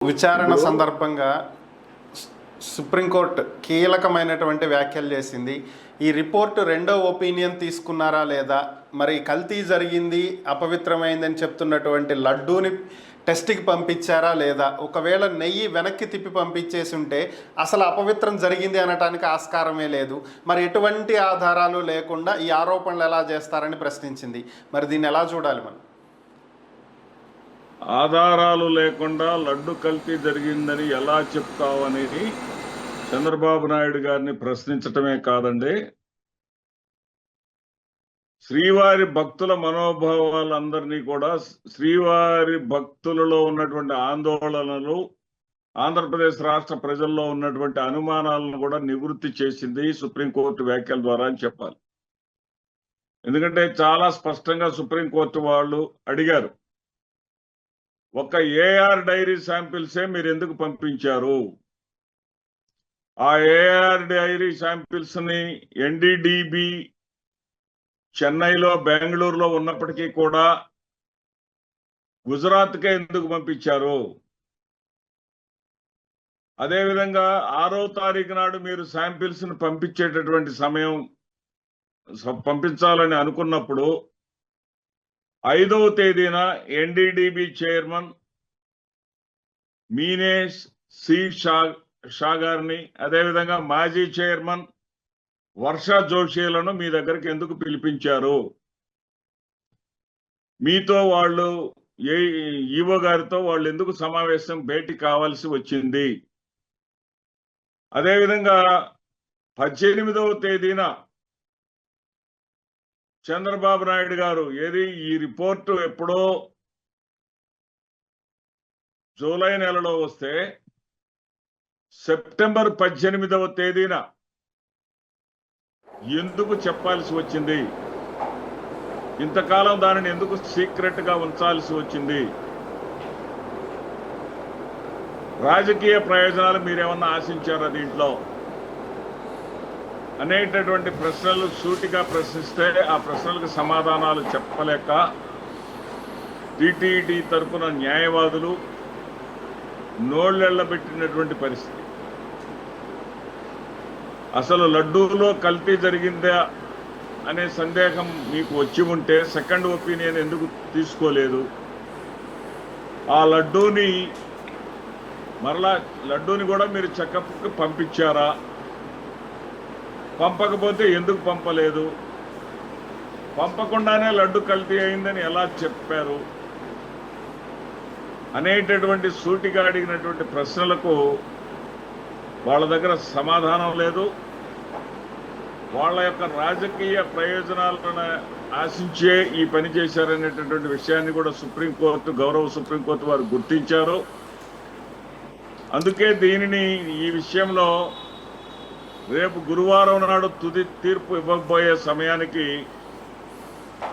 విచారణ సందర్భంగా సుప్రీంకోర్టు కీలకమైనటువంటి వ్యాఖ్యలు చేసింది. ఈ రిపోర్టు రెండో ఒపీనియన్ తీసుకున్నారా లేదా, మరి కల్తీ జరిగింది అపవిత్రమైందని చెప్తున్నటువంటి లడ్డూని టెస్ట్కి పంపించారా లేదా, ఒకవేళ నెయ్యి వెనక్కి తిప్పి పంపించేసి ఉంటే అసలు అపవిత్రం జరిగింది అనటానికి ఆస్కారమే లేదు. మరి ఎటువంటి ఆధారాలు లేకుండా ఈ ఆరోపణలు ఎలా చేస్తారని ప్రశ్నించింది. మరి దీన్ని ఎలా చూడాలి మనం? ఆధారాలు లేకుండా లడ్డు కల్తీ జరిగిందని ఎలా చెప్తావు అనేది చంద్రబాబు నాయుడు గారిని ప్రశ్నించటమే కాదండి, శ్రీవారి భక్తుల మనోభావాలందరినీ కూడా, శ్రీవారి భక్తులలో ఉన్నటువంటి ఆందోళనలు, ఆంధ్రప్రదేశ్ రాష్ట్ర ప్రజల్లో ఉన్నటువంటి అనుమానాలను కూడా నివృత్తి చేసింది సుప్రీంకోర్టు వ్యాఖ్యల ద్వారా అని చెప్పాలి. ఎందుకంటే చాలా స్పష్టంగా సుప్రీంకోర్టు వాళ్ళు అడిగారు, ఒక ఏఆర్ డైరీ శాంపిల్సే మీరు ఎందుకు పంపించారు? ఆ ఏఆర్ డైరీ శాంపిల్స్ ని ఎన్డీడీబీ చెన్నైలో, బెంగళూరులో ఉన్నప్పటికీ కూడా గుజరాత్కే ఎందుకు పంపించారు? అదేవిధంగా 6వ తారీఖు నాడు మీరు శాంపిల్స్ ని పంపించేటటువంటి సమయం పంపించాలని అనుకున్నప్పుడు 5వ తేదీన ఎన్డీడీబీ చైర్మన్ మీనేష్ సి షా గారిని, అదేవిధంగా మాజీ చైర్మన్ వర్షా జోషిలను మీ దగ్గరికి ఎందుకు పిలిపించారు? మీతో వాళ్ళు ఈవో గారితో వాళ్ళు ఎందుకు సమావేశం భేటీ కావాల్సి వచ్చింది? అదేవిధంగా 18వ తేదీన చంద్రబాబు నాయుడు గారు ఈ రిపోర్టు ఎప్పుడో జూలై నెలలో వస్తే సెప్టెంబర్ 18వ తేదీన ఎందుకు చెప్పాల్సి వచ్చింది? ఇంతకాలం దానిని ఎందుకు సీక్రెట్ గా ఉంచాల్సి వచ్చింది? రాజకీయ ప్రయోజనాలు మీరేమన్నా ఆశించారా దీంట్లో అనేటటువంటి ప్రశ్నలు సూటిగా ప్రశ్నిస్తే ఆ ప్రశ్నలకు సమాధానాలు చెప్పలేక టీటీడీ తరపున న్యాయవాదులు నోళ్ళెళ్లబెట్టినటువంటి పరిస్థితి. అసలు లడ్డూలో కల్తీ జరిగిందా అనే సందేహం మీకు వచ్చి ఉంటే సెకండ్ ఒపీనియన్ ఎందుకు తీసుకోలేదు? ఆ లడ్డూని కూడా మీరు చెకప్కి పంపించారా? పంపకపోతే ఎందుకు పంపలేదు? పంపకుండానే లడ్డు కల్తీ అయిందని ఎలా చెప్పారు అనేటటువంటి సూటిగా అడిగినటువంటి ప్రశ్నలకు వాళ్ళ దగ్గర సమాధానం లేదు. వాళ్ళ యొక్క రాజకీయ ప్రయోజనాలను ఆశించే ఈ పని చేశారనేటటువంటి విషయాన్ని కూడా గౌరవ సుప్రీంకోర్టు వారు గుర్తించారు. అందుకే దీనిని ఈ విషయంలో రేపు గురువారం నాడు తుది తీర్పు ఇవ్వబోయే సమయానికి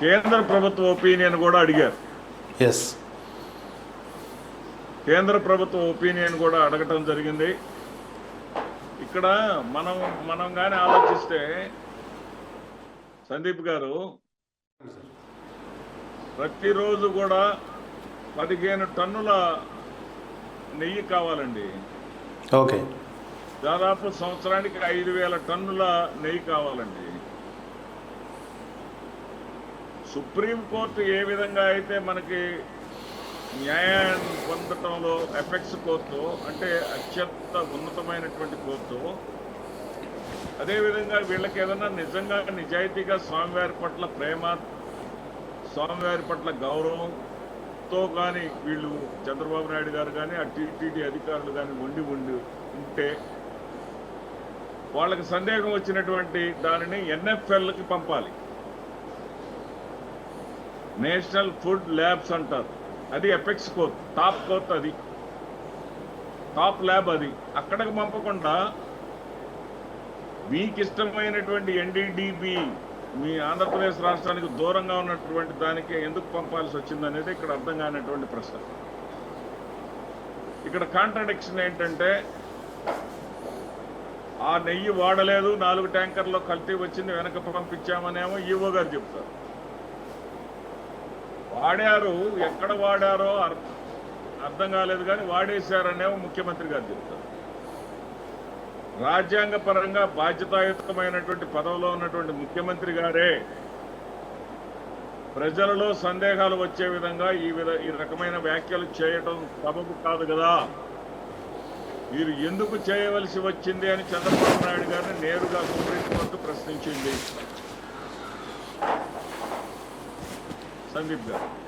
కేంద్ర ప్రభుత్వ ఒపీనియన్ కూడా అడిగారు. కేంద్ర ప్రభుత్వ ఒపీనియన్ కూడా అడగటం జరిగింది. ఇక్కడ మనం కానీ ఆలోచిస్తే సందీప్ గారు, ప్రతిరోజు కూడా 15 టన్నుల నెయ్యి కావాలండి. ఓకే, దాదాపు సంవత్సరానికి 5,000 టన్నుల నెయ్యి కావాలండి. సుప్రీంకోర్టు ఏ విధంగా అయితే మనకి న్యాయాన్ని పొందటంలో ఎఫెక్ట్స్ కోర్టు అంటే అత్యంత ఉన్నతమైనటువంటి కోర్టు, అదేవిధంగా వీళ్ళకి ఏదైనా నిజంగా నిజాయితీగా స్వామివారి పట్ల ప్రేమ, స్వామివారి పట్ల గౌరవంతో కానీ వీళ్ళు చంద్రబాబు నాయుడు గారు కానీ ఆ టీటీడీ అధికారులు కానీ ఉంటే వాళ్ళకి సందేహం వచ్చినటువంటి దానిని ఎన్ఎఫ్ఎల్కి పంపాలి. నేషనల్ ఫుడ్ ల్యాబ్స్ అంటారు. అది ఎపెక్స్ కోర్ట్, టాప్ కోర్ట్, అది టాప్ ల్యాబ్. అది అక్కడికి పంపకుండా మీకు ఇష్టమైనటువంటి ఎన్డీడీబీ మీ ఆంధ్రప్రదేశ్ రాష్ట్రానికి దూరంగా ఉన్నటువంటి దానికి ఎందుకు పంపాల్సి వచ్చింది అనేది ఇక్కడ అర్థం కానటువంటి ప్రశ్న. ఇక్కడ కాంట్రడిక్షన్ ఏంటంటే, ఆ నెయ్యి వాడలేదు, 4 ట్యాంకర్లో కల్తీ వచ్చింది, వెనక పంపించామనేమో ఈవో గారు చెప్తారు. వాడారు, ఎక్కడ వాడారో అర్థం కాలేదు కానీ వాడేశారనేమో ముఖ్యమంత్రి గారు చెప్తారు. రాజ్యాంగ పరంగా బాధ్యతాయుతమైనటువంటి పదవిలో ఉన్నటువంటి ముఖ్యమంత్రి గారే ప్రజలలో సందేహాలు వచ్చే విధంగా ఈ రకమైన వ్యాఖ్యలు చేయటం సబబు కాదు కదా. మీరు ఎందుకు చేయవలసి వచ్చింది అని చంద్రబాబు నాయుడు గారిని నేరుగా సుప్రీంకోర్టు ప్రశ్నించింది. సందీప్ గారు.